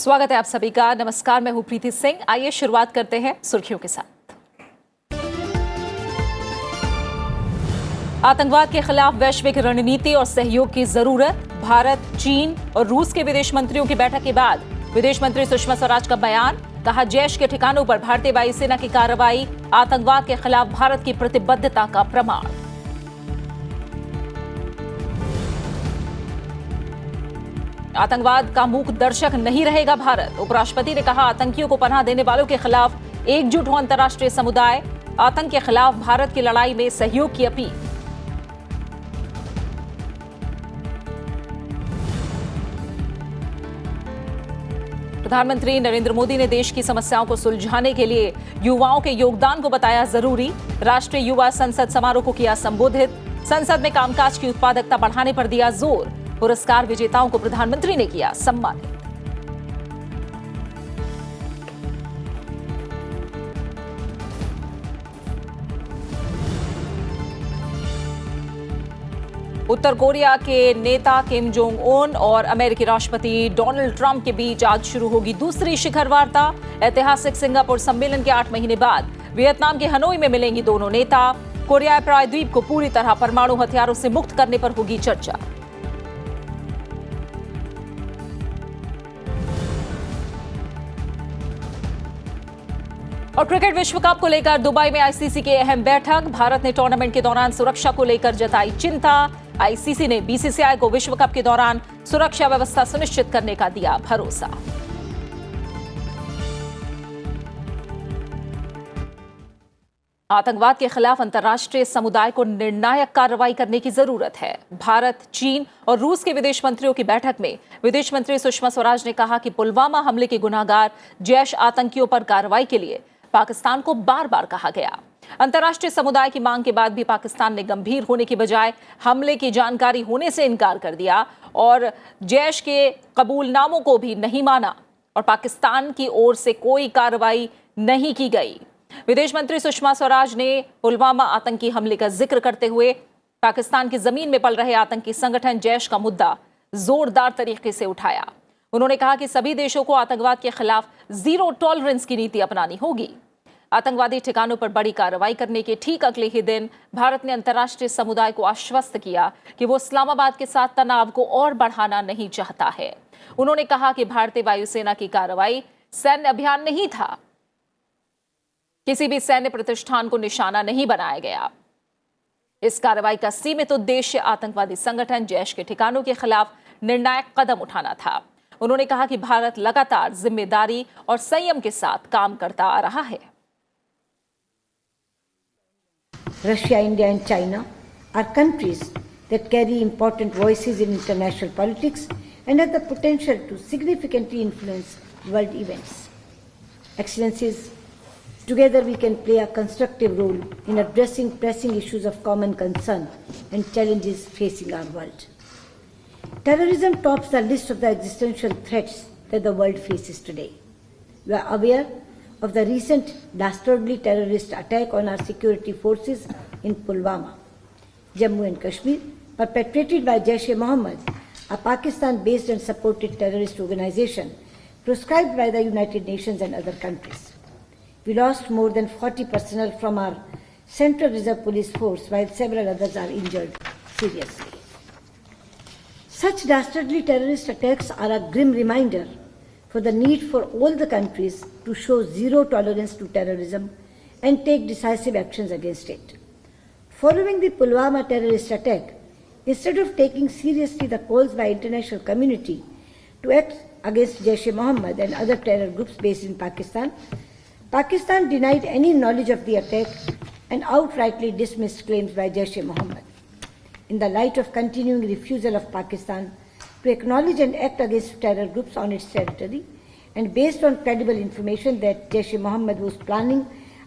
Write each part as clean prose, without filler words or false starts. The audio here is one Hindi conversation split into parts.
स्वागत है आप सभी का। नमस्कार, मैं हूं प्रीति सिंह। आइए शुरुआत करते हैं सुर्खियों के साथ। आतंकवाद के खिलाफ वैश्विक रणनीति और सहयोग की जरूरत। भारत, चीन और रूस के विदेश मंत्रियों की बैठक के बाद विदेश मंत्री सुषमा स्वराज का बयान। कहा, जैश के ठिकानों पर भारतीय वायुसेना की कार्रवाई आतंकवाद के खिलाफ भारत की प्रतिबद्धता का प्रमाण। आतंकवाद का मूक दर्शक नहीं रहेगा भारत। उपराष्ट्रपति ने कहा, आतंकियों को पनाह देने वालों के खिलाफ एकजुट हो अंतर्राष्ट्रीय समुदाय। आतंक के खिलाफ भारत की लड़ाई में सहयोग की अपील। प्रधानमंत्री नरेंद्र मोदी ने देश की समस्याओं को सुलझाने के लिए युवाओं के योगदान को बताया जरूरी। राष्ट्रीय युवा संसद समारोह को किया संबोधित। संसद में कामकाज की उत्पादकता बढ़ाने पर दिया जोर। पुरस्कार विजेताओं को प्रधानमंत्री ने किया सम्मानित। उत्तर कोरिया के नेता किम जोंग उन और अमेरिकी राष्ट्रपति डोनाल्ड ट्रंप के बीच आज शुरू होगी दूसरी शिखर वार्ता। ऐतिहासिक सिंगापुर सम्मेलन के 8 महीने बाद वियतनाम के हनोई में मिलेंगी दोनों नेता। कोरियाई प्रायद्वीप को पूरी तरह परमाणु हथियारों से मुक्त करने पर होगी चर्चा। और क्रिकेट विश्व कप को लेकर दुबई में आईसीसी की अहम बैठक। भारत ने टूर्नामेंट के दौरान सुरक्षा को लेकर जताई चिंता। आईसीसी ने बीसीसीआई को विश्व कप के दौरान सुरक्षा व्यवस्था सुनिश्चित करने का दिया भरोसा। आतंकवाद के खिलाफ अंतर्राष्ट्रीय समुदाय को निर्णायक कार्रवाई करने की जरूरत है। भारत, चीन और रूस के विदेश मंत्रियों की बैठक में विदेश मंत्री सुषमा स्वराज ने कहा कि पुलवामा हमले के गुनाहगार जैश आतंकियों पर कार्रवाई के लिए पाकिस्तान को बार बार कहा गया। अंतर्राष्ट्रीय समुदाय की मांग के बाद भी पाकिस्तान ने गंभीर होने की बजाय हमले की जानकारी होने से इनकार कर दिया और जैश के कबूलनामों को भी नहीं माना और पाकिस्तान की ओर से कोई कार्रवाई नहीं की गई। विदेश मंत्री सुषमा स्वराज ने पुलवामा आतंकी हमले का जिक्र करते हुए पाकिस्तान की जमीन में पल रहे आतंकी संगठन जैश का मुद्दा जोरदार तरीके से उठाया। उन्होंने कहा कि सभी देशों को आतंकवाद के खिलाफ जीरो टॉलरेंस की नीति अपनानी होगी। आतंकवादी ठिकानों पर बड़ी कार्रवाई करने के ठीक अगले ही दिन भारत ने अंतर्राष्ट्रीय समुदाय को आश्वस्त किया कि वो इस्लामाबाद के साथ तनाव को और बढ़ाना नहीं चाहता है। उन्होंने कहा कि भारतीय वायुसेना की कार्रवाई सैन्य अभियान नहीं था। किसी भी सैन्य प्रतिष्ठान को निशाना नहीं बनाया गया। इस कार्रवाई का सीमित उद्देश्य आतंकवादी संगठन जैश के ठिकानों के खिलाफ निर्णायक कदम उठाना था। उन्होंने कहा कि भारत लगातार जिम्मेदारी और संयम के साथ काम करता आ रहा है। Russia, India and China are countries that carry important voices in international politics and have the potential to significantly influence world events. Excellencies, together we can play a constructive role in addressing pressing issues of common concern and challenges facing our world. Terrorism tops the list of the existential threats that the world faces today. We are aware of the recent dastardly terrorist attack on our security forces in Pulwama, Jammu and Kashmir, perpetrated by Jaish-e-Mohammed, a Pakistan-based and supported terrorist organization proscribed by the United Nations and other countries. We lost more than 40 personnel from our Central Reserve Police Force, while several others are injured seriously. Such dastardly terrorist attacks are a grim reminder for the need for all the countries to show zero tolerance to terrorism and take decisive actions against it. Following the Pulwama terrorist attack, instead of taking seriously the calls by international community to act against Jaish-e-Mohammed and other terror groups based in Pakistan, Pakistan denied any knowledge of the attack and outrightly dismissed claims by Jaish-e-Mohammed. In the light of continuing refusal of Pakistan to acknowledge and act against terror groups on its territory, and based on credible information that Jaish-e-Mohammed was planning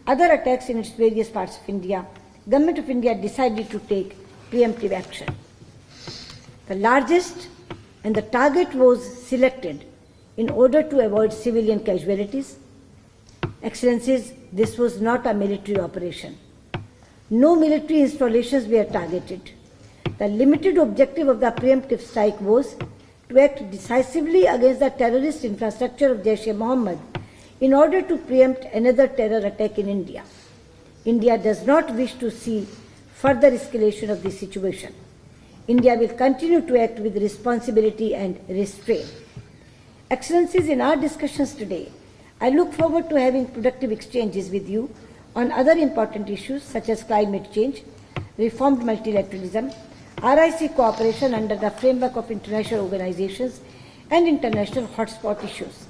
other attacks in its various parts of India, Government of India decided to take preemptive action. The largest and the target was selected in order to avoid civilian casualties. Excellencies, this was not a military operation. No military installations were targeted. The limited objective of the preemptive strike was to act decisively against the terrorist infrastructure of Jaish-e-Mohammed in order to preempt another terror attack in India. India does not wish to see further escalation of this situation. India will continue to act with responsibility and restraint. Excellencies, in our discussions today, I look forward to having productive exchanges with you on other important issues such as climate change, reformed multilateralism, RIC cooperation under the framework of international organizations, and international hotspot issues.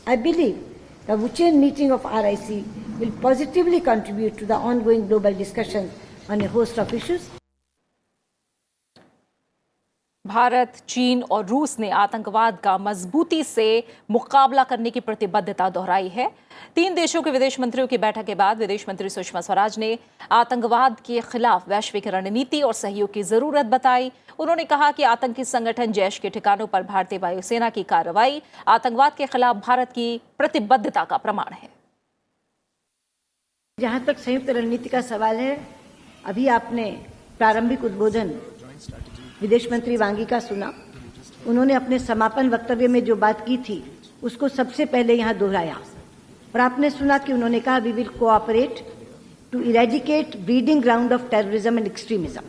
I believe the Wuchen meeting of RIC will positively contribute to the ongoing global discussions on a host of issues. Bharat, चीन और रूस ने आतंकवाद का मजबूती से मुकाबला करने की प्रतिबद्धता दोहराई है। तीन देशों के विदेश मंत्रियों की बैठक के बाद विदेश मंत्री सुषमा स्वराज ने आतंकवाद के खिलाफ वैश्विक रणनीति और सहयोग की जरूरत बताई। उन्होंने कहा कि आतंकी संगठन जैश के ठिकानों पर भारतीय वायुसेना की कार्रवाई आतंकवाद के खिलाफ भारत की प्रतिबद्धता का प्रमाण है। जहां तक संयुक्त रणनीति का सवाल है, अभी आपने प्रारंभिक उद्बोधन विदेश मंत्री वांगी का सुना। उन्होंने अपने समापन वक्तव्य में जो बात की थी उसको सबसे पहले यहाँ दोहराया और आपने सुना कि उन्होंने कहा we will cooperate to eradicate breeding ground of terrorism and extremism.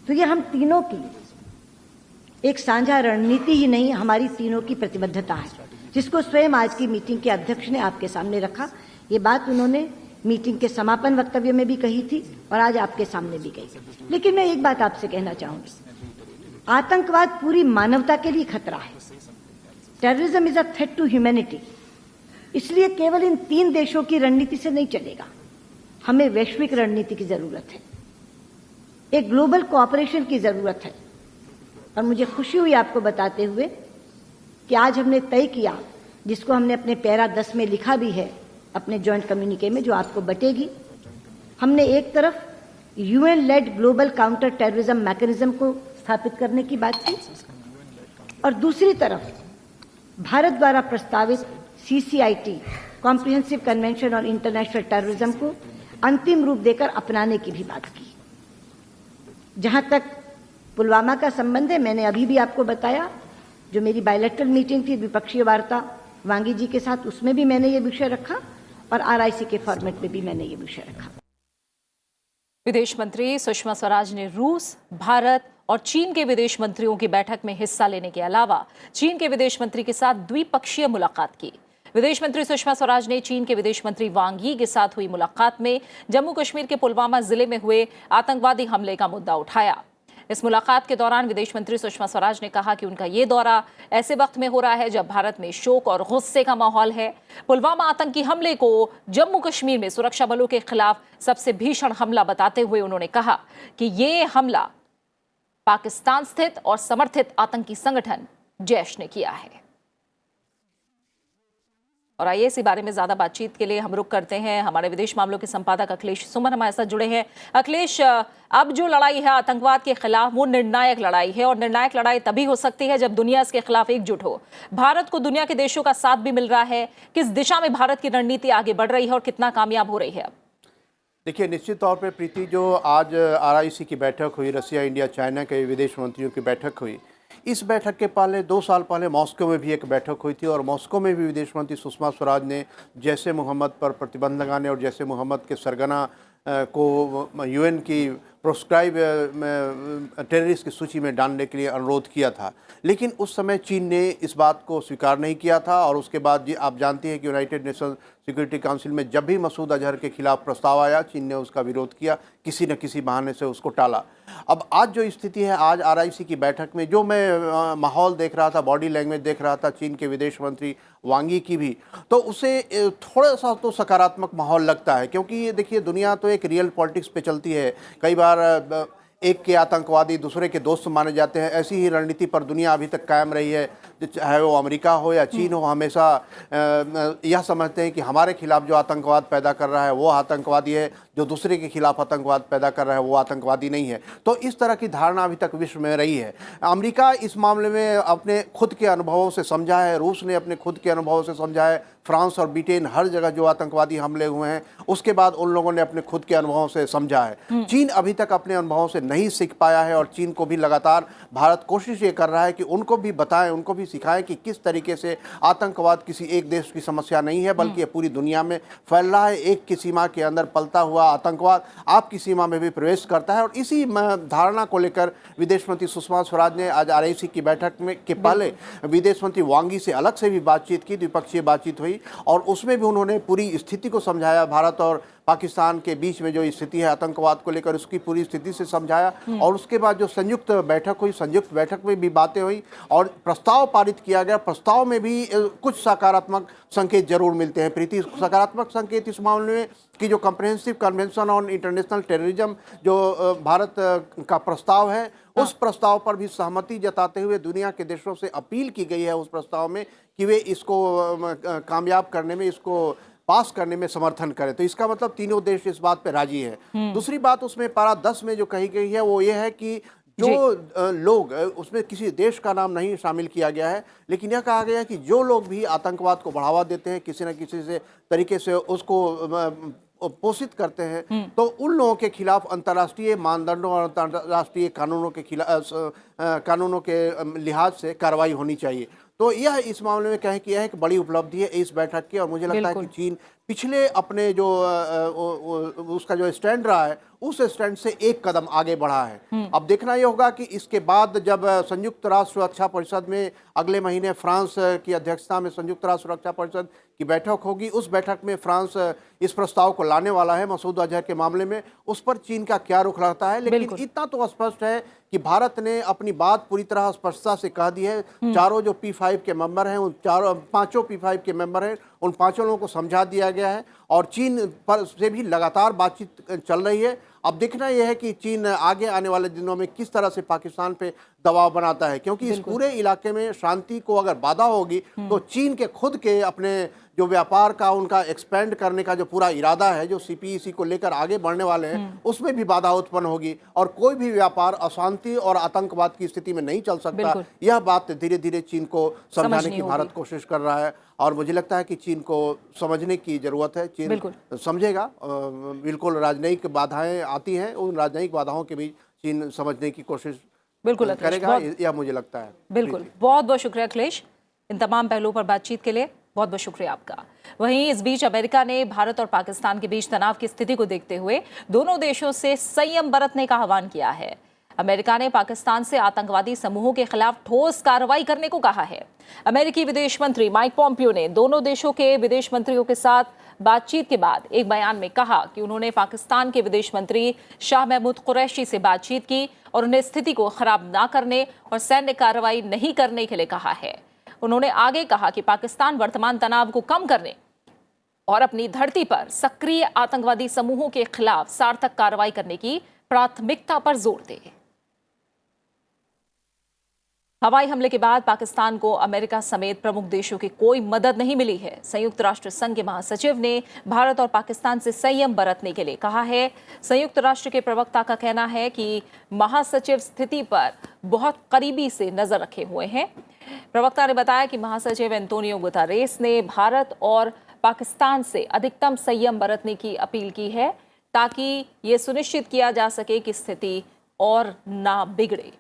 तो ये हम तीनों की एक साझा रणनीति ही नहीं, हमारी तीनों की प्रतिबद्धता है, जिसको स्वयं आज की मीटिंग के अध्यक्ष ने आपके सामने रखा। ये बात उन्होंने मीटिंग के समापन वक्तव्य में भी कही थी और आज आपके सामने भी कही। लेकिन मैं एक बात आपसे कहना चाहूंगी, आतंकवाद पूरी मानवता के लिए खतरा है। Terrorism is a threat to humanity. इसलिए केवल इन तीन देशों की रणनीति से नहीं चलेगा, हमें वैश्विक रणनीति की जरूरत है, एक ग्लोबल कोऑपरेशन की जरूरत है। और मुझे खुशी हुई आपको बताते हुए कि आज हमने तय किया, जिसको हमने अपने पैरा 10 में लिखा भी है अपने जॉइंट कम्युनिके में, जो आपको बटेगी। हमने एक तरफ UN led global counter terrorism mechanism को स्थापित करने की बात की और दूसरी तरफ भारत द्वारा प्रस्तावित CCIT comprehensive convention on international terrorism को अंतिम रूप देकर अपनाने की भी बात की। जहां तक पुलवामा का संबंध है, मैंने अभी भी आपको बताया, जो मेरी बायलैटरल मीटिंग थी द्विपक्षीय वार्ता वांगी जी के साथ, उसमें भी मैंने ये विषय रखा और RIC के फॉर्मेट में भी मैंने ये विषय रखा। विदेश मंत्री सुषमा स्वराज ने रूस, भारत और चीन के विदेश मंत्रियों की बैठक में हिस्सा लेने के अलावा चीन के विदेश मंत्री के साथ द्विपक्षीय मुलाकात की। विदेश मंत्री सुषमा स्वराज ने चीन के विदेश मंत्री वांग यी के साथ हुई मुलाकात में जम्मू कश्मीर के पुलवामा जिले में हुए आतंकवादी हमले का मुद्दा उठाया। इस मुलाकात के दौरान विदेश मंत्री सुषमा स्वराज ने कहा कि उनका ये दौरा ऐसे वक्त में हो रहा है जब भारत में शोक और गुस्से का माहौल है। पुलवामा आतंकी हमले को जम्मू कश्मीर में सुरक्षा बलों के खिलाफ सबसे भीषण हमला बताते हुए उन्होंने कहा कि ये हमला पाकिस्तान स्थित और समर्थित आतंकी संगठन जैश ने किया है। और आइए इसी बारे में ज्यादा बातचीत के लिए हम रुख करते हैं, हमारे विदेश मामलों के संपादक अखिलेश सुमन हमारे साथ जुड़े हैं। अखिलेश, अब जो लड़ाई है आतंकवाद के खिलाफ, वो निर्णायक लड़ाई है और निर्णायक लड़ाई तभी हो सकती है जब दुनिया इसके खिलाफ एकजुट हो। भारत को दुनिया के देशों का साथ भी मिल रहा है। किस दिशा में भारत की रणनीति आगे बढ़ रही है और कितना कामयाब हो रही है? अब देखिए, निश्चित तौर पर प्रीति, जो आज RIC की बैठक हुई, रसिया, इंडिया, चाइना के विदेश मंत्रियों की बैठक हुई, इस बैठक के पहले 2 साल पहले मॉस्को में भी एक बैठक हुई थी और मॉस्को में भी विदेश मंत्री सुषमा स्वराज ने जैश ए मोहम्मद पर प्रतिबंध लगाने और जैश ए मोहम्मद के सरगना को UN की प्रोस्क्राइब टेररिस्ट की सूची में डालने के लिए अनुरोध किया था। लेकिन उस समय चीन ने इस बात को स्वीकार नहीं किया था और उसके बाद आप जानती हैं कि यूनाइटेड नेशन सिक्योरिटी काउंसिल में जब भी मसूद अजहर के खिलाफ प्रस्ताव आया, चीन ने उसका विरोध किया, किसी न किसी बहाने से उसको टाला। अब आज जो स्थिति है, आज RIC की बैठक में जो मैं माहौल देख रहा था, बॉडी लैंग्वेज देख रहा था चीन के विदेश मंत्री वांग यी की भी, तो उसे थोड़ा सा तो सकारात्मक माहौल लगता है। क्योंकि ये देखिए, दुनिया तो एक रियल पॉलिटिक्स पे चलती है। कई बार एक के आतंकवादी दूसरे के दोस्त माने जाते हैं। ऐसी ही रणनीति पर दुनिया अभी तक कायम रही है। चाहे वो अमेरिका हो या चीन हो, हमेशा यह समझते हैं कि हमारे खिलाफ जो आतंकवाद पैदा कर रहा है वो आतंकवादी है, जो दूसरे के खिलाफ आतंकवाद पैदा कर रहा है वो आतंकवादी नहीं है। तो इस तरह की धारणा अभी तक विश्व में रही है। अमेरिका इस मामले में अपने खुद के अनुभवों से समझा है, रूस ने अपने खुद के अनुभवों से समझा है, फ्रांस और ब्रिटेन हर जगह जो आतंकवादी हमले हुए हैं उसके बाद उन लोगों ने अपने खुद के अनुभवों से समझा है। चीन अभी तक अपने अनुभवों से नहीं सीख पाया है और चीन को भी लगातार भारत कोशिश ये कर रहा है कि उनको भी बताएं, उनको भी सिखाएं कि किस तरीके से आतंकवाद किसी एक देश की समस्या नहीं है बल्कि ये पूरी दुनिया में फैल रहा है। एक की सीमा के अंदर पलता हुआ आतंकवाद आपकी सीमा में भी प्रवेश करता है। और इसी धारणा को लेकर विदेश मंत्री सुषमा स्वराज ने आज RIC की बैठक में के पहले विदेश मंत्री वांग यी से अलग से भी बातचीत की, द्विपक्षीय बातचीत हुई और उसमें भी उन्होंने पूरी स्थिति को समझाया। भारत और पाकिस्तान के बीच में जो स्थिति है आतंकवाद को लेकर उसकी पूरी स्थिति से समझाया। और उसके बाद जो संयुक्त बैठक हुई, संयुक्त बैठक में भी बातें हुई और प्रस्ताव पारित किया गया। प्रस्ताव में भी कुछ सकारात्मक संकेत जरूर मिलते हैं। प्रीति, सकारात्मक संकेत इस मामले में कि जो comprehensive convention on international terrorism जो भारत का प्रस्ताव है उस प्रस्ताव पर भी सहमति जताते हुए दुनिया के देशों से अपील की गई है उस प्रस्ताव में कि वे इसको कामयाब करने में, इसको पास करने में समर्थन करें। तो इसका मतलब तीनों देश इस बात पे राजी है। दूसरी बात उसमें पारा 10 में जो कही गई है वो ये है कि जो लोग, उसमें किसी देश का नाम नहीं शामिल किया गया है, लेकिन यह कहा गया है कि जो लोग भी आतंकवाद को बढ़ावा देते हैं, किसी न किसी से तरीके से उसको पोषित करते हैं, तो उन लोगों के खिलाफ अंतर्राष्ट्रीय मानदंडों और अंतर्राष्ट्रीय कानूनों के खिलाफ, कानूनों के लिहाज से कार्रवाई होनी चाहिए। तो यह इस मामले में कहें कि यह एक बड़ी उपलब्धि है इस बैठक की। और मुझे लगता है कि चीन पिछले अपने जो उसका जो स्टैंड रहा है उस स्टैंड से एक कदम आगे बढ़ा है। अब देखना यह होगा कि इसके बाद जब संयुक्त राष्ट्र सुरक्षा परिषद में अगले महीने फ्रांस की अध्यक्षता में संयुक्त राष्ट्र सुरक्षा परिषद की बैठक होगी, उस बैठक में फ्रांस इस प्रस्ताव को लाने वाला है मसूद अजहर के मामले में, उस पर चीन का क्या रुख रहता है। लेकिन इतना तो स्पष्ट है कि भारत ने अपनी बात पूरी तरह स्पष्टता से कह दी है। चारों जो P5 के मेंबर हैं, उन पांचों P5 के मेंबर हैं, उन पांचों लोगों को समझा दिया गया है और चीन पर से भी लगातार बातचीत चल रही है। अब देखना यह है कि चीन आगे आने वाले दिनों में किस तरह से पाकिस्तान पे दबाव बनाता है, क्योंकि इस पूरे इलाके में शांति को अगर बाधा होगी तो चीन के खुद के अपने जो व्यापार का उनका एक्सपेंड करने का जो पूरा इरादा है, जो CPEC को लेकर आगे बढ़ने वाले हैं, उसमें भी बाधा उत्पन्न होगी और कोई भी व्यापार अशांति और आतंकवाद की स्थिति में नहीं चल सकता। यह बात धीरे धीरे चीन को समझाने की भारत कोशिश कर रहा है और मुझे लगता है कि चीन को समझने की जरूरत है। चीन समझेगा। बिल्कुल राजनयिक बाधाएं आती हैं, उन राजनयिक बाधाओं के बीच चीन समझने की कोशिश करेगा, यह मुझे लगता है। बिल्कुल, बहुत बहुत शुक्रिया अखिलेश इन तमाम पहलुओं पर बातचीत के लिए। बहुत बहुत शुक्रिया आपका। वहीं इस बीच अमेरिका ने भारत और पाकिस्तान के बीच तनाव की स्थिति को देखते हुए दोनों देशों से संयम बरतने का आह्वान किया है। अमेरिका ने पाकिस्तान से आतंकवादी समूहों के खिलाफ ठोस कार्रवाई करने को कहा है। अमेरिकी विदेश मंत्री माइक पॉम्पियो ने दोनों देशों के विदेश मंत्रियों के साथ बातचीत के बाद एक बयान में कहा कि उन्होंने पाकिस्तान के विदेश मंत्री शाह महमूद कुरैशी से बातचीत की और उन्हें स्थिति को खराब न करने और सैन्य कार्रवाई नहीं करने के लिए कहा है। उन्होंने आगे कहा कि पाकिस्तान वर्तमान तनाव को कम करने और अपनी धरती पर सक्रिय आतंकवादी समूहों के खिलाफ सार्थक कार्रवाई करने की प्राथमिकता पर जोर दे। हवाई हमले के बाद पाकिस्तान को अमेरिका समेत प्रमुख देशों की कोई मदद नहीं मिली है। संयुक्त राष्ट्र संघ के महासचिव ने भारत और पाकिस्तान से संयम बरतने के लिए कहा है। संयुक्त राष्ट्र के प्रवक्ता का कहना है कि महासचिव स्थिति पर बहुत करीबी से नजर रखे हुए हैं। प्रवक्ता ने बताया कि महासचिव एंटोनियो गुतेरेस ने भारत और पाकिस्तान से अधिकतम संयम बरतने की अपील की है ताकि ये सुनिश्चित किया जा सके कि स्थिति और ना बिगड़े।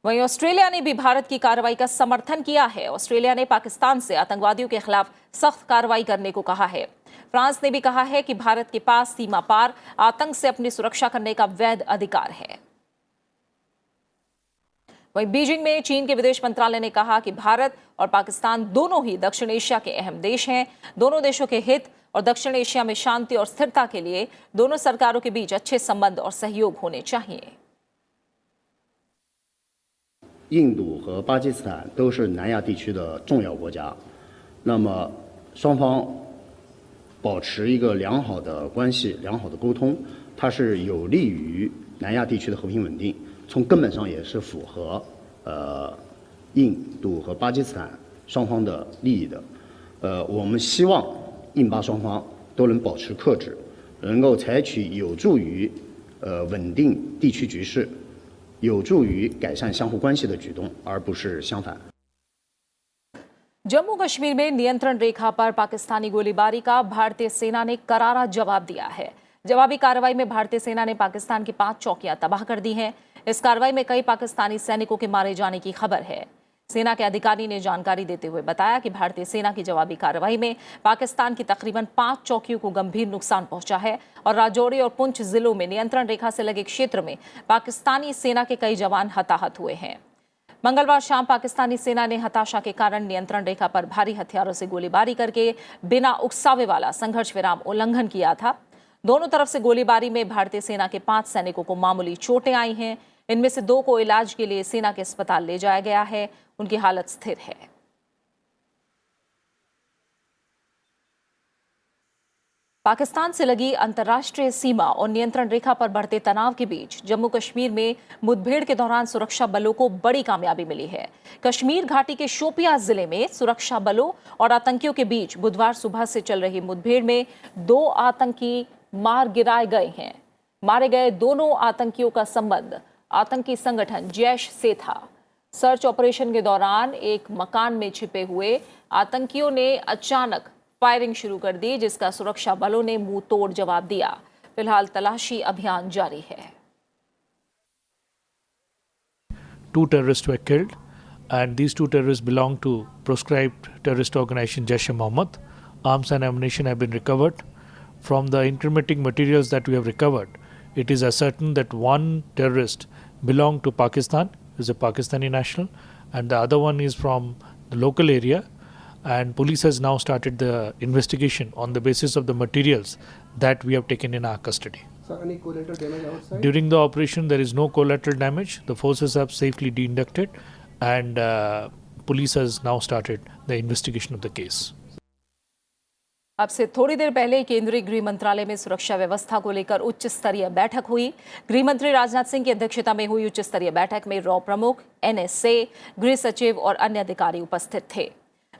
वहीं ऑस्ट्रेलिया ने भी भारत की कार्रवाई का समर्थन किया है। ऑस्ट्रेलिया ने पाकिस्तान से आतंकवादियों के खिलाफ सख्त कार्रवाई करने को कहा है। फ्रांस ने भी कहा है कि भारत के पास सीमा पार आतंक से अपनी सुरक्षा करने का वैध अधिकार है। वहीं बीजिंग में चीन के विदेश मंत्रालय ने कहा कि भारत और पाकिस्तान दोनों ही दक्षिण एशिया के अहम देश हैं। दोनों देशों के हित और दक्षिण एशिया में शांति और स्थिरता के लिए दोनों सरकारों के बीच अच्छे संबंध और सहयोग होने चाहिए। 印度和巴基斯坦都是南亚地区的重要国家，那么双方保持一个良好的关系、良好的沟通，它是有利于南亚地区的和平稳定，从根本上也是符合印度和巴基斯坦双方的利益的。我们希望印巴双方都能保持克制，能够采取有助于稳定地区局势、有助于改善相互关系的举动，而不是相反。 जम्मू कश्मीर में नियंत्रण रेखा पर पाकिस्तानी गोलीबारी का भारतीय सेना ने करारा जवाब दिया है। जवाबी कार्रवाई में भारतीय सेना ने पाकिस्तान की 5 चौकियां तबाह कर दी हैं। इस कार्रवाई में कई पाकिस्तानी सैनिकों के मारे जाने की खबर है। सेना के अधिकारी ने जानकारी देते हुए बताया कि भारतीय सेना की जवाबी कार्रवाई में पाकिस्तान की तकरीबन 5 चौकियों को गंभीर नुकसान पहुंचा है और राजौरी और पुंछ जिलों में नियंत्रण रेखा से लगे क्षेत्र में पाकिस्तानी सेना के कई जवान हताहत हुए हैं। मंगलवार शाम पाकिस्तानी सेना ने हताशा के कारण नियंत्रण रेखा पर भारी हथियारों से गोलीबारी करके बिना उकसावे वाला संघर्ष विराम उल्लंघन किया था। दोनों तरफ से गोलीबारी में भारतीय सेना के 5 सैनिकों को मामूली चोटें आई हैं। इनमें से 2 को इलाज के लिए सेना के अस्पताल ले जाया गया है। उनकी हालत स्थिर है। पाकिस्तान से लगी अंतर्राष्ट्रीय सीमा और नियंत्रण रेखा पर बढ़ते तनाव के बीच जम्मू कश्मीर में मुठभेड़ के दौरान सुरक्षा बलों को बड़ी कामयाबी मिली है। कश्मीर घाटी के शोपियां जिले में सुरक्षा बलों और आतंकियों के बीच बुधवार सुबह से चल रही मुठभेड़ में 2 आतंकी मार गिराए गए हैं। मारे गए दोनों आतंकियों का संबंध आतंकी संगठन जैश से था। सर्च ऑपरेशन के दौरान एक मकान में छिपे हुए आतंकियों ने अचानक फायरिंग शुरू कर दी, जिसका सुरक्षा बलों ने मुंह तोड़ जवाब दिया। फिलहाल तलाशी अभियान जारी है। 2 terrorists were killed, and these 2 terrorists belong to proscribed terrorist organization Jaish-e-Mohammed. Arms and ammunition have been recovered. From the incriminating materials that we have recovered, it is ascertained that 1 terrorist belonged to Pakistan, is a Pakistani national, and the other one is from the local area. And police has now started the investigation on the basis of the materials that we have taken in our custody. Sir, any collateral damage outside? During the operation, there is no collateral damage. The forces have safely de-inducted, and police has now started the investigation of the case. अब से थोड़ी देर पहले केंद्रीय गृह मंत्रालय में सुरक्षा व्यवस्था को लेकर उच्च स्तरीय बैठक हुई। गृह मंत्री राजनाथ सिंह की अध्यक्षता में हुई उच्च स्तरीय बैठक में रॉ प्रमुख, एनएसए, गृह सचिव और अन्य अधिकारी उपस्थित थे।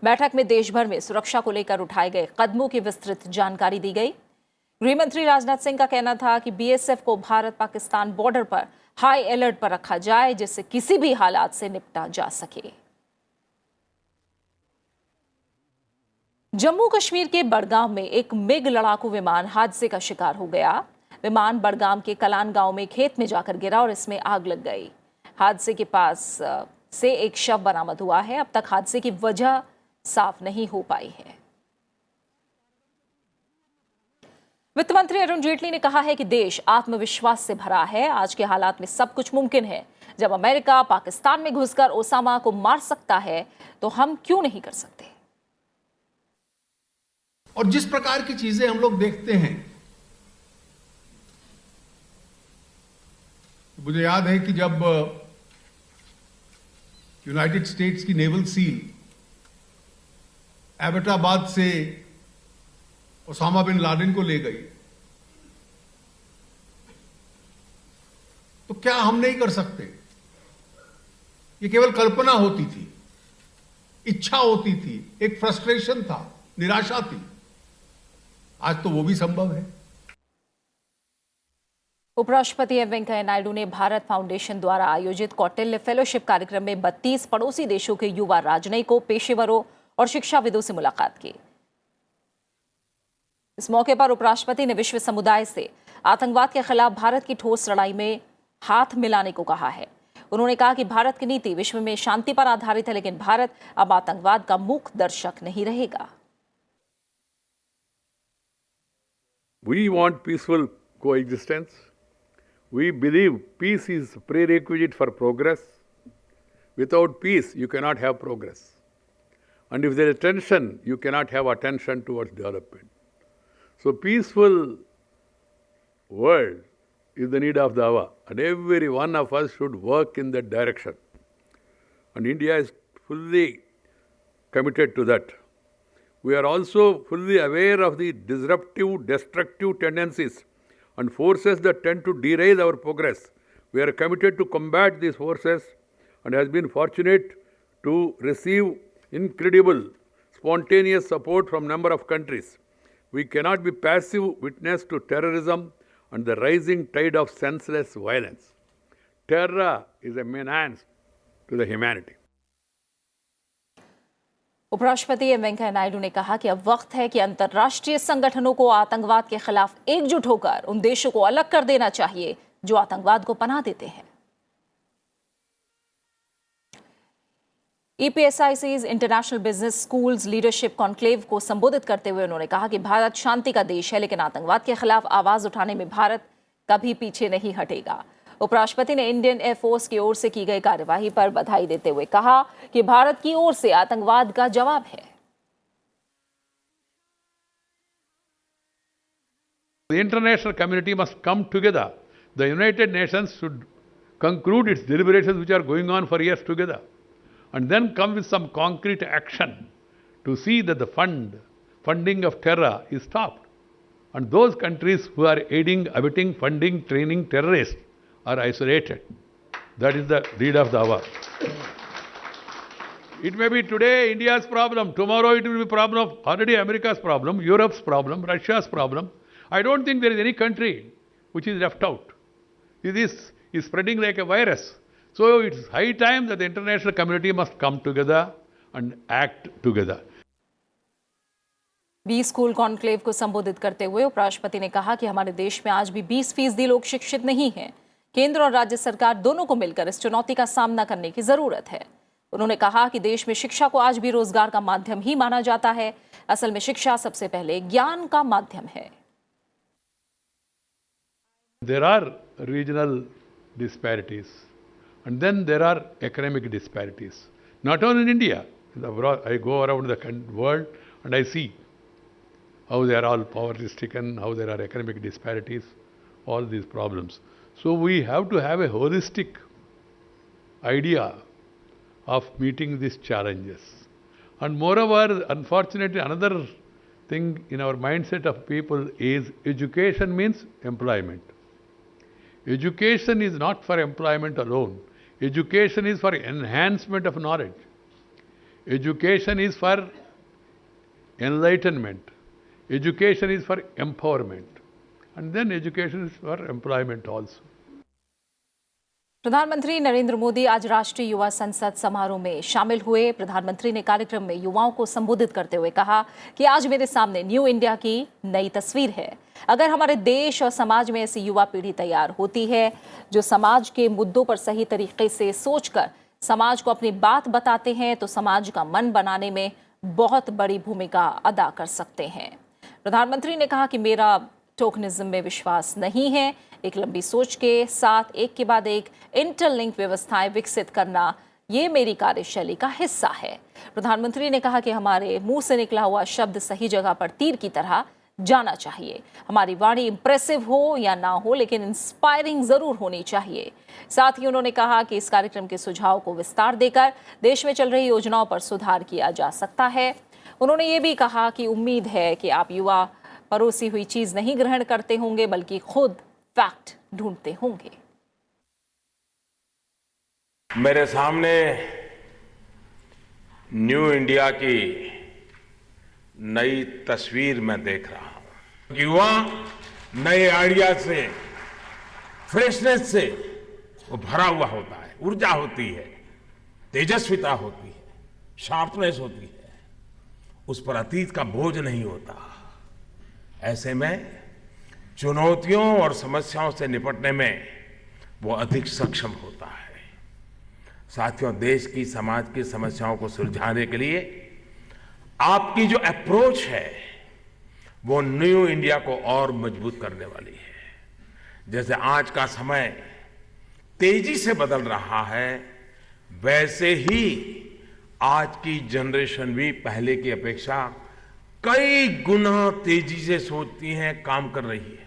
बैठक में देश भर में सुरक्षा को लेकर उठाए गए कदमों की विस्तृत जानकारी दी गई। गृह मंत्री राजनाथ सिंह का कहना था कि बीएसएफ को भारत पाकिस्तान बॉर्डर पर हाई अलर्ट पर रखा जाए, जिससे किसी भी हालात से निपटा जा सके। जम्मू कश्मीर के बडगाम में एक मिग लड़ाकू विमान हादसे का शिकार हो गया। विमान बडगाम के कलान गांव में खेत में जाकर गिरा और इसमें आग लग गई। हादसे के पास से एक शव बरामद हुआ है। अब तक हादसे की वजह साफ नहीं हो पाई है। वित्त मंत्री अरुण जेटली ने कहा है कि देश आत्मविश्वास से भरा है। आज के हालात में सब कुछ मुमकिन है। जब अमेरिका पाकिस्तान में घुसकर ओसामा को मार सकता है, तो हम क्यों नहीं कर सकते? और जिस प्रकार की चीजें हम लोग देखते हैं, मुझे याद है कि जब यूनाइटेड स्टेट्स की नेवल सील एबटाबाद से ओसामा बिन लादेन को ले गई, तो क्या हम नहीं कर सकते? ये केवल कल्पना होती थी, इच्छा होती थी, एक फ्रस्ट्रेशन था, निराशा थी। आज तो वो भी संभव है। उपराष्ट्रपति एम वेंकैया नायडू ने भारत फाउंडेशन द्वारा आयोजित कौटिल्य फेलोशिप कार्यक्रम में 32 पड़ोसी देशों के युवा राजनयिकों, पेशेवरों और शिक्षाविदों से मुलाकात की। इस मौके पर उपराष्ट्रपति ने विश्व समुदाय से आतंकवाद के खिलाफ भारत की ठोस लड़ाई में हाथ मिलाने को कहा है। उन्होंने कहा कि भारत की नीति विश्व में शांति पर आधारित है, लेकिन भारत अब आतंकवाद का मूक दर्शक नहीं रहेगा। We want peaceful coexistence. We believe peace is prerequisite for progress. Without peace, you cannot have progress. And if there is tension, you cannot have attention towards development. So peaceful world is the need of the hour, and every one of us should work in that direction. And India is fully committed to that. We are also fully aware of the disruptive, destructive tendencies and forces that tend to derail our progress. We are committed to combat these forces and has been fortunate to receive incredible spontaneous support from number of countries. We cannot be passive witness to terrorism and the rising tide of senseless violence. Terror is a menace to the humanity. उपराष्ट्रपति एम वेंकैया नायडू ने कहा कि अब वक्त है कि अंतर्राष्ट्रीय संगठनों को आतंकवाद के खिलाफ एकजुट होकर उन देशों को अलग कर देना चाहिए जो आतंकवाद को पनाह देते हैं। EPSIC's international business schools leadership conclave को संबोधित करते हुए उन्होंने कहा कि भारत शांति का देश है, लेकिन आतंकवाद के खिलाफ आवाज उठाने में भारत कभी पीछे नहीं हटेगा। उपराष्ट्रपति ने इंडियन एयरफोर्स की ओर से की गई कार्यवाही पर बधाई देते हुए कहा कि भारत की ओर से आतंकवाद का जवाब है। The international community must come together. The United Nations should conclude its deliberations which are going on for years together and then come with some concrete action to see that the funding of terror is stopped. And those countries who are aiding, abetting, funding, training terrorists are isolated. That is the need of the hour. It may be today India's problem, tomorrow it will be problem of already America's problem, Europe's problem, Russia's problem. I don't think there is any country which is left out. This is spreading like a virus. So it's high time that the international community must come together and act together. B school conclave को संबोधित करते हुए उपराष्ट्रपति ने कहा कि हमारे देश में आज भी 20% लोग शिक्षित नहीं हैं। केंद्र और राज्य सरकार दोनों को मिलकर इस चुनौती का सामना करने की जरूरत है। उन्होंने कहा कि देश में शिक्षा को आज भी रोजगार का माध्यम ही माना जाता है। असल में शिक्षा सबसे पहले ज्ञान का माध्यम है। There are regional disparities and then there are academic disparities. Not only in India, I go around the world and I see how they are all poverty-stricken, how there are academic disparities, all these problems. So we have to have a holistic idea of meeting these challenges. And moreover, unfortunately, another thing in our mindset of people is education means employment. Education is not for employment alone. Education is for enhancement of knowledge. Education is for enlightenment. Education is for empowerment. And then education is for employment also. प्रधानमंत्री नरेंद्र मोदी आज राष्ट्रीय युवा संसद समारोह में शामिल हुए। प्रधानमंत्री ने कार्यक्रम में युवाओं को संबोधित करते हुए कहा कि आज मेरे सामने न्यू इंडिया की नई तस्वीर है। अगर हमारे देश और समाज में ऐसी युवा पीढ़ी तैयार होती है जो समाज के मुद्दों पर सही तरीके से सोचकर समाज को अपनी बात बताते हैं, तो समाज का मन बनाने में बहुत बड़ी भूमिका अदा कर सकते हैं। प्रधानमंत्री ने कहा कि मेरा टोकनिज्म में विश्वास नहीं है। एक लंबी सोच के साथ एक के बाद एक इंटरलिंक व्यवस्थाएं विकसित करना, ये मेरी कार्यशैली का हिस्सा है। प्रधानमंत्री ने कहा कि हमारे मुंह से निकला हुआ शब्द सही जगह पर तीर की तरह जाना चाहिए। हमारी वाणी इंप्रेसिव हो या ना हो, लेकिन इंस्पायरिंग जरूर होनी चाहिए। साथ ही उन्होंने कहा कि इस कार्यक्रम के सुझाव को विस्तार देकर देश में चल रही योजनाओं पर सुधार किया जा सकता है। उन्होंने ये भी कहा कि उम्मीद है कि आप युवा परोसी हुई चीज नहीं ग्रहण करते होंगे, बल्कि खुद फैक्ट ढूंढते होंगे। मेरे सामने न्यू इंडिया की नई तस्वीर मैं देख रहा हूं। युवा नए आइडिया से, फ्रेशनेस से वो भरा हुआ होता है, ऊर्जा होती है, तेजस्विता होती है, शार्पनेस होती है, उस पर अतीत का बोझ नहीं होता। ऐसे में चुनौतियों और समस्याओं से निपटने में वो अधिक सक्षम होता है। साथियों, देश की, समाज की समस्याओं को सुलझाने के लिए आपकी जो अप्रोच है वो न्यू इंडिया को और मजबूत करने वाली है। जैसे आज का समय तेजी से बदल रहा है, वैसे ही आज की जनरेशन भी पहले की अपेक्षा कई गुना तेजी से सोचती है, काम कर रही है।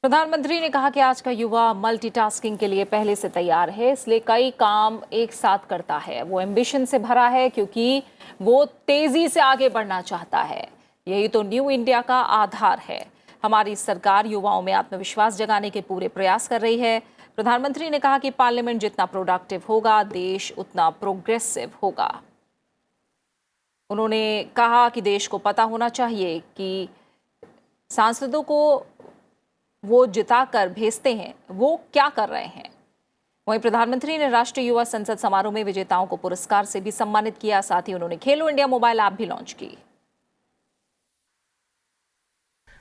प्रधानमंत्री ने कहा कि आज का युवा मल्टीटास्किंग के लिए पहले से तैयार है, इसलिए कई काम एक साथ करता है। वो एम्बिशन से भरा है क्योंकि वो तेजी से आगे बढ़ना चाहता है। यही तो न्यू इंडिया का आधार है। हमारी सरकार युवाओं में आत्मविश्वास जगाने के पूरे प्रयास कर रही है। प्रधानमंत्री ने कहा कि पार्लियामेंट जितना प्रोडक्टिव होगा, देश उतना प्रोग्रेसिव होगा। उन्होंने कहा कि देश को पता होना चाहिए कि सांसदों को वो जिताकर भेजते हैं, वो क्या कर रहे हैं। वहीं प्रधानमंत्री ने राष्ट्रीय युवा संसद समारोह में विजेताओं को पुरस्कार से भी सम्मानित किया। साथ ही उन्होंने खेलो इंडिया मोबाइल ऐप भी लॉन्च की।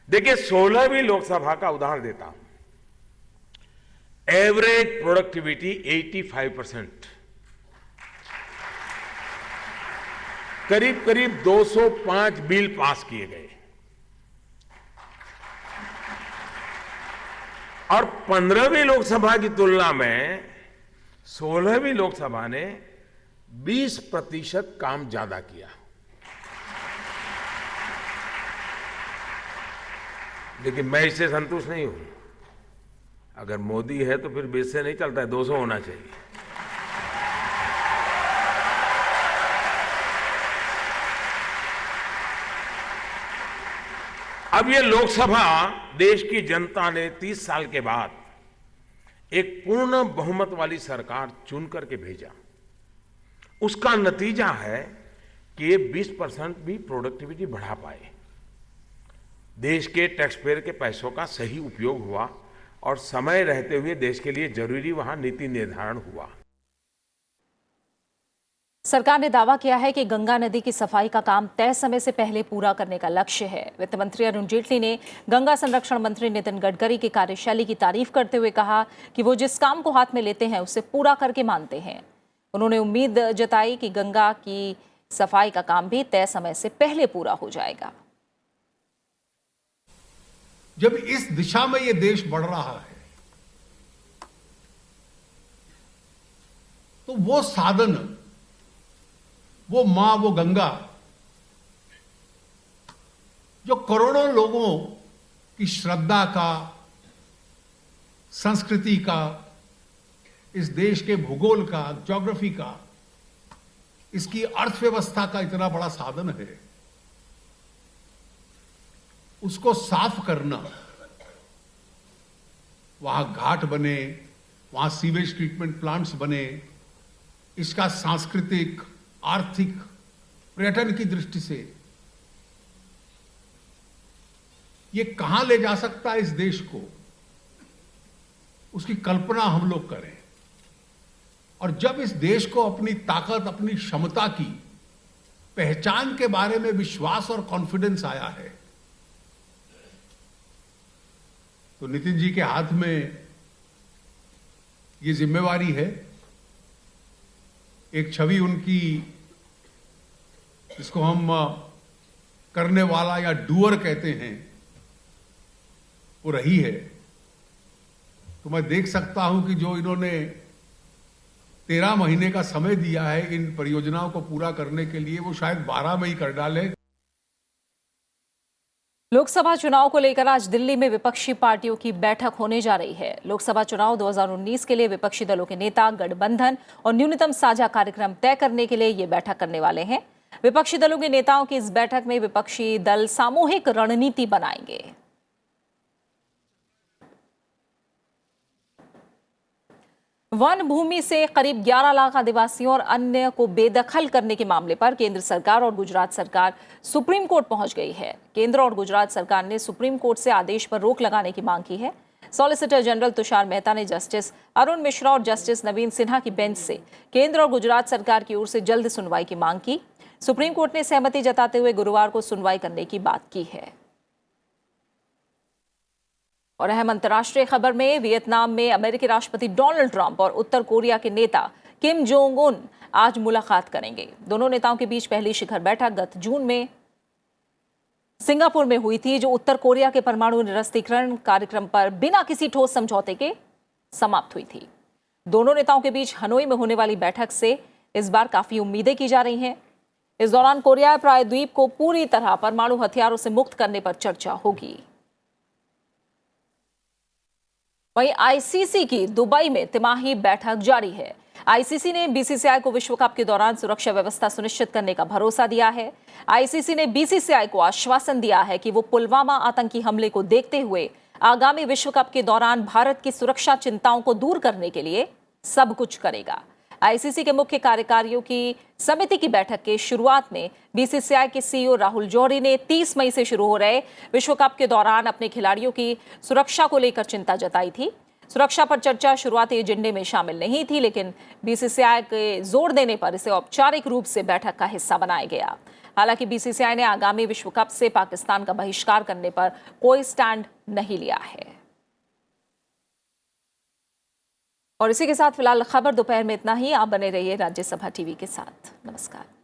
देखिए, 16वीं लोकसभा का उदाहरण देता हूं। एवरेज प्रोडक्टिविटी 85%, करीब करीब 205 बिल पास किए गए और 15वीं लोकसभा की तुलना में 16वीं लोकसभा ने 20% काम ज्यादा किया। लेकिन मैं इससे संतुष्ट नहीं हूं। अगर मोदी है तो फिर 20 से नहीं चलता है, 200 होना चाहिए। अब ये लोकसभा देश की जनता ने 30 साल के बाद एक पूर्ण बहुमत वाली सरकार चुन करके भेजा। उसका नतीजा है कि ये 20% भी प्रोडक्टिविटी बढ़ा पाए। देश के टैक्स पेयर के पैसों का सही उपयोग हुआ और समय रहते हुए देश के लिए जरूरी वहां नीति निर्धारण हुआ। सरकार ने दावा किया है कि गंगा नदी की सफाई का काम तय समय से पहले पूरा करने का लक्ष्य है। वित्त मंत्री अरुण जेटली ने गंगा संरक्षण मंत्री नितिन गडकरी की कार्यशैली की तारीफ करते हुए कहा कि वो जिस काम को हाथ में लेते हैं उसे पूरा करके मानते हैं। उन्होंने उम्मीद जताई कि गंगा की सफाई का काम भी तय समय से पहले पूरा हो जाएगा। जब इस दिशा में ये देश बढ़ रहा है तो वो साधन, वो मां, वो गंगा जो करोड़ों लोगों की श्रद्धा का, संस्कृति का, इस देश के भूगोल का, ज्योग्राफी का, इसकी अर्थव्यवस्था का इतना बड़ा साधन है, उसको साफ करना, वहां घाट बने, वहां सीवेज ट्रीटमेंट प्लांट्स बने, इसका सांस्कृतिक, आर्थिक, पर्यटन की दृष्टि से ये कहां ले जा सकता है इस देश को, उसकी कल्पना हम लोग करें। और जब इस देश को अपनी ताकत, अपनी क्षमता की पहचान के बारे में विश्वास और कॉन्फिडेंस आया है, तो नितिन जी के हाथ में ये जिम्मेवारी है। एक छवि उनकी, जिसको हम करने वाला या डूअर कहते हैं, वो रही है। तो मैं देख सकता हूं कि जो इन्होंने 13 महीने का समय दिया है इन परियोजनाओं को पूरा करने के लिए, वो शायद 12 में ही कर डाले। लोकसभा चुनाव को लेकर आज दिल्ली में विपक्षी पार्टियों की बैठक होने जा रही है। लोकसभा चुनाव 2019 के लिए विपक्षी दलों के नेता गठबंधन और न्यूनतम साझा कार्यक्रम तय करने के लिए ये बैठक करने वाले हैं। विपक्षी दलों के नेताओं की इस बैठक में विपक्षी दल सामूहिक रणनीति बनाएंगे। वन भूमि से करीब 11 लाख आदिवासियों और अन्य को बेदखल करने के मामले पर केंद्र सरकार और गुजरात सरकार सुप्रीम कोर्ट पहुंच गई है। केंद्र और गुजरात सरकार ने सुप्रीम कोर्ट से आदेश पर रोक लगाने की मांग की है। सॉलिसिटर जनरल तुषार मेहता ने जस्टिस अरुण मिश्रा और जस्टिस नवीन सिन्हा की बेंच से केंद्र और गुजरात सरकार की ओर से जल्द सुनवाई की मांग की। सुप्रीम कोर्ट ने सहमति जताते हुए गुरुवार को सुनवाई करने की बात की है। और अहम अंतर्राष्ट्रीय खबर में, वियतनाम में अमेरिकी राष्ट्रपति डोनाल्ड ट्रंप और उत्तर कोरिया के नेता किम जोंग उन आज मुलाकात करेंगे। दोनों नेताओं के बीच पहली शिखर बैठक गत जून में सिंगापुर में हुई थी, जो उत्तर कोरिया के परमाणु निरस्त्रीकरण कार्यक्रम पर बिना किसी ठोस समझौते के समाप्त हुई थी। दोनों नेताओं के बीच हनोई में होने वाली बैठक से इस बार काफी उम्मीदें की जा रही हैं। इस दौरान कोरियाई प्रायद्वीप को पूरी तरह परमाणु हथियारों से मुक्त करने पर चर्चा होगी। वहीं आईसीसी की दुबई में तिमाही बैठक जारी है। आईसीसी ने बीसीसीआई को विश्व कप के दौरान सुरक्षा व्यवस्था सुनिश्चित करने का भरोसा दिया है। आईसीसी ने बीसीसीआई को आश्वासन दिया है कि वो पुलवामा आतंकी हमले को देखते हुए आगामी विश्व कप के दौरान भारत की सुरक्षा चिंताओं को दूर करने के लिए सब कुछ करेगा। आईसीसी के मुख्य कार्यकारियों की समिति की बैठक के शुरुआत में बीसीसीआई के सीईओ राहुल जौहरी ने 30 मई से शुरू हो रहे विश्व कप के दौरान अपने खिलाड़ियों की सुरक्षा को लेकर चिंता जताई थी। सुरक्षा पर चर्चा शुरुआती एजेंडे में शामिल नहीं थी, लेकिन बीसीसीआई के जोर देने पर इसे औपचारिक रूप से बैठक का हिस्सा बनाया गया। हालांकि बीसीसीआई ने आगामी विश्व कप से पाकिस्तान का बहिष्कार करने पर कोई स्टैंड नहीं लिया है। और इसी के साथ फिलहाल खबर दोपहर में इतना ही। आप बने रहिए राज्यसभा टीवी के साथ। नमस्कार।